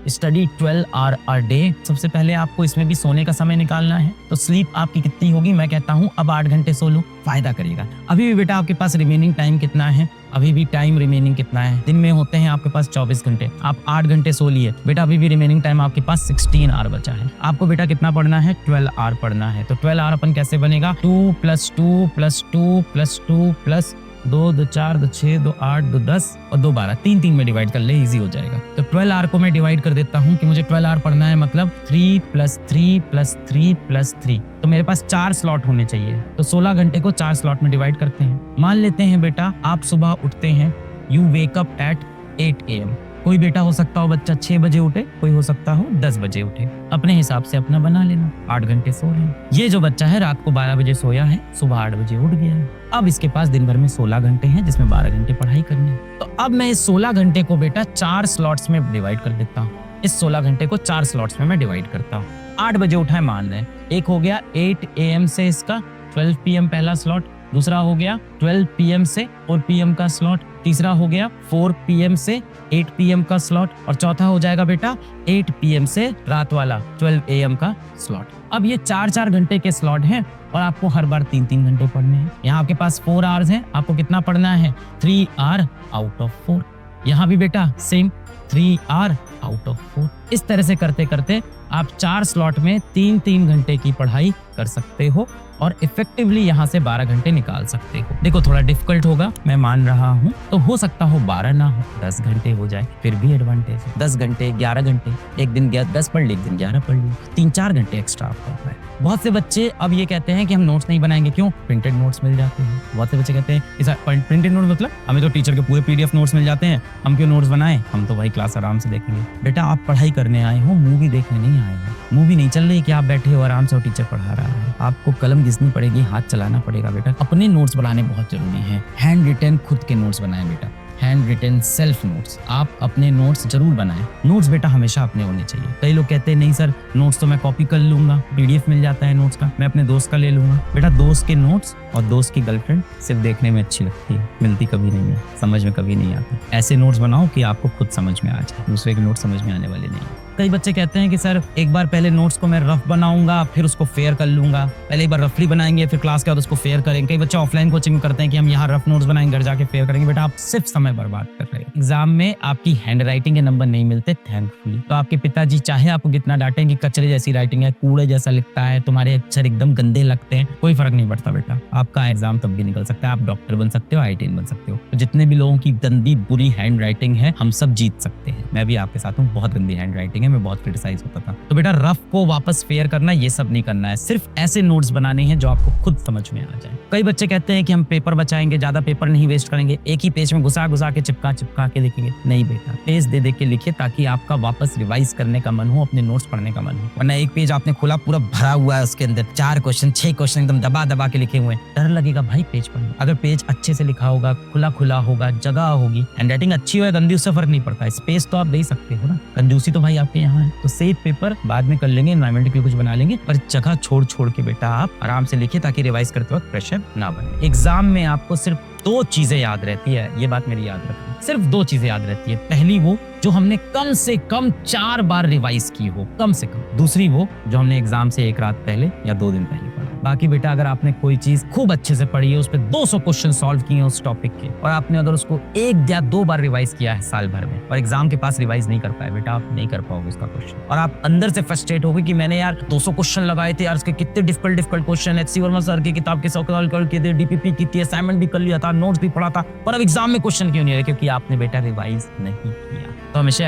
Study 12 our a day. सबसे पहले आपको इसमें भी सोने का समय निकालना है, तो स्लीप आपकी कितनी होगी? मैं कहता हूँ अब 8 घंटे सो लो, फायदा करेगा। अभी भी बेटा आपके पास रिमेनिंग टाइम कितना है? अभी भी टाइम रिमेनिंग कितना है? दिन में होते हैं आपके पास 24 घंटे, आप 8 घंटे सो लिए बेटा, अभी भी रिमेनिंग टाइम आपके पास 16 आवर बचा है। आपको बेटा कितना पढ़ना है? 12 आवर पढ़ना है। तो 12 आवर अपन कैसे बनेगा? 2 + 2 + 2 + 2 + 2 2 4 2 6 2 8 2 10 और 2 12, 3 में डिवाइड कर ले, इजी हो जाएगा। तो 12 आवर को मैं डिवाइड कर देता हूँ कि मुझे 12 आवर पढ़ना है, मतलब 3 + 3 + 3 + 3। तो मेरे पास 4 स्लॉट होने चाहिए, तो 16 घंटे को 4 स्लॉट में डिवाइड करते हैं। मान लेते हैं बेटा आप सुबह उठते हैं, you wake up at 8 AM। कोई बेटा हो सकता हो बच्चा 6 बजे उठे, कोई हो सकता हो 10 बजे उठे, अपने हिसाब से अपना बना लेना। 8 घंटे सो रहे हैं। ये जो बच्चा है रात को 12 बजे सोया है, सुबह 8 बजे उठ गया है। अब इसके पास दिन भर में 16 घंटे हैं, जिसमें 12 घंटे पढ़ाई करनी है। तो अब मैं इस 16 घंटे को बेटा 4 स्लॉट्स में डिवाइड कर देता हूँ। इस 16 घंटे को 4 स्लॉट्स में मैं डिवाइड करता हूँ। 8 बजे उठा है मान रहे हैं, एक हो गया 8 AM से इसका 12 PM पहला स्लॉट, दूसरा हो गया 12 PM से 4 PM का स्लॉट, तीसरा हो गया 4 PM से 8 PM का स्लॉट, और चौथा हो जाएगा बेटा 8 PM से रात वाला 12 AM का स्लॉट। अब ये 4-4 घंटे के स्लॉट हैं और आपको हर बार 3-3 घंटे पढ़ने हैं। यहाँ आपके पास 4 आवर्स हैं, आपको कितना पढ़ना है? 3 आवर आउट ऑफ 4। यहाँ भी बेटा सेम 3 आवर आउट ऑफ 4। इस तरह से करते करते आप 4 स्लॉट में 3-3 घंटे की पढ़ाई कर सकते हो और इफेक्टिवली यहाँ से 12 घंटे निकाल सकते हो। देखो थोड़ा डिफिकल्ट होगा, मैं मान रहा हूँ, तो हो सकता हो 12 ना हो, 10 घंटे हो जाए, फिर भी एडवांटेज है। 10 घंटे 11 घंटे, एक दिन 10 पढ़ ली, एक दिन 11 पढ़ ली, 3-4 घंटे एक्स्ट्रा आपका है। बहुत से बच्चे अब ये कहते हैं कि हम नोट्स नहीं बनाएंगे, क्यों? प्रिंटेड नोट्स मिल जाते हैं। बहुत से बच्चे कहते हैं प्रिंटेड नोट मतलब हमें तो टीचर के पूरे PDF नोट्स मिल जाते हैं, हम क्यों नोट्स बनाएं, हम तो वही क्लास आराम से देखेंगे। बेटा आप पढ़ाई करने आए हो, मूवी देखने नहीं आए हो। मूवी नहीं चल रही कि आप बैठे हो आराम से और टीचर पढ़ा रहा है। आपको कलम घिसनी पड़ेगी, हाथ चलाना पड़ेगा बेटा। अपने नोट्स बनाने बहुत जरूरी है। हैंड रिटन खुद के नोट्स बनाएं बेटा, हैंड रिटन सेल्फ नोट्स। आप अपने नोट्स जरूर बनाएं। नोट्स बेटा हमेशा अपने होने चाहिए। कई लोग कहते हैं नहीं सर नोट्स तो मैं कॉपी कर लूंगा, PDF मिल जाता है नोट्स का, मैं अपने दोस्त का ले लूंगा। बेटा दोस्त के नोट्स और दोस्त की गर्लफ्रेंड सिर्फ देखने में अच्छी लगती है, मिलती कभी नहीं है, समझ में कभी नहीं आती। ऐसे नोट्स बनाओ कि आपको खुद समझ में आ जाए, दूसरे के नोट्स समझ में आने वाले नहीं। कई बच्चे कहते हैं कि सर एक बार पहले नोट्स को मैं रफ बनाऊंगा, फिर उसको फेयर कर लूंगा। पहले एक बार रफली बनाएंगे, फिर क्लास के बाद उसको फेयर करेंगे। कई बच्चे ऑफलाइन कोचिंग करते हैं कि हम यहाँ रफ नोट्स बनाएंगे, घर जाके फेयर करेंगे। बेटा आप सिर्फ समय बर्बाद कर रहे हैं। एग्जाम में आपकी हैंड राइटिंग के नंबर नहीं मिलते थैंकफुली। तो आपके पिताजी चाहे आपको कितना डांटें कि कचरे जैसी राइटिंग है, कूड़े जैसा लिखता है, तुम्हारे अक्षर एकदम गंदे लगते हैं, कोई फर्क नहीं पड़ता बेटा। आपका एग्जाम तब भी निकल सकता है, आप डॉक्टर बन सकते हो, IITN बन सकते हो। तो जितने भी लोगों की गंदी बुरी हैंड राइटिंग है, हम सब जीत सकते हैं। मैं भी आपके साथ हूँ, बहुत गंदी हैंड राइटिंग है, मैं बहुत क्रिटिसाइज होता था। तो बेटा रफ को वापस फेयर करना, ये सब नहीं करना है। सिर्फ ऐसे नोट्स बनाने हैं जो आपको खुद समझ में आ जाए। कई बच्चे कहते हैं कि हम पेपर बचाएंगे, ज्यादा पेपर नहीं वेस्ट करेंगे, एक ही पेज में घुसा घुसा के चिपका के लिखेंगे। नहीं बेटा, पेज दे के लिखिए ताकि आपका वापस रिवाइज करने का मन हो, अपने नोट्स पढ़ने का मन हो। वरना एक पेज आपने खोला, पूरा भरा हुआ है, उसके अंदर 4 क्वेश्चन 6 क्वेश्चन एकदम दबा दबा के लिखे हुए हैं, डर लगेगा भाई पेज पढ़ना। अगर पेज अच्छे से लिखा होगा, खुला खुला होगा, जगह होगी, हैंडराइटिंग अच्छी हो या गंदी, उससे फर्क नहीं पड़ता। स्पेस तो आप दे सकते हो ना, कंजूसी तो भाई आपके यहाँ है। तो सेव पेपर बाद में कर लेंगे, एनवायरमेंट के लिए कुछ बना लेंगे, पर जगह छोड़ छोड़ के बेटा आप आराम से लिखिए ताकि रिवाइज करते वक्त प्रेशर ना बने। एग्जाम में आपको सिर्फ 2 चीजें याद रहती है, ये बात मेरी याद रखना। सिर्फ 2 चीजें याद रहती है। पहली वो जो हमने कम से कम 4 बार रिवाइज की हो, कम से कम। दूसरी वो जो हमने एग्जाम से 1 रात पहले या 2 दिन पहले पढ़ा। बाकी बेटा अगर आपने कोई चीज खूब अच्छे से पढ़ी है, उस पर 200 क्वेश्चन सॉल्व किए हैं उस टॉपिक के, और आपने अगर उसको 1 या 2 बार रिवाइज किया है साल भर में, और एग्जाम के पास रिवाइज नहीं कर पाए, बेटा आप नहीं कर पाओगे उसका क्वेश्चन। और आप अंदर से फ्रस्ट्रेट होगे कि मैंने यार 200 क्वेश्चन लगाए थे यार, उसके कितने difficult question, HC Verma sir की किताब के सॉल्व करके थे, DPP की थी, असाइनमेंट भी कर लिया था, नोट्स भी पढ़ा था, पर अब एग्जाम में क्वेश्चन क्यों नहीं आ रहे? क्योंकि आपने बेटा रिवाइज नहीं किया। तो हमेशा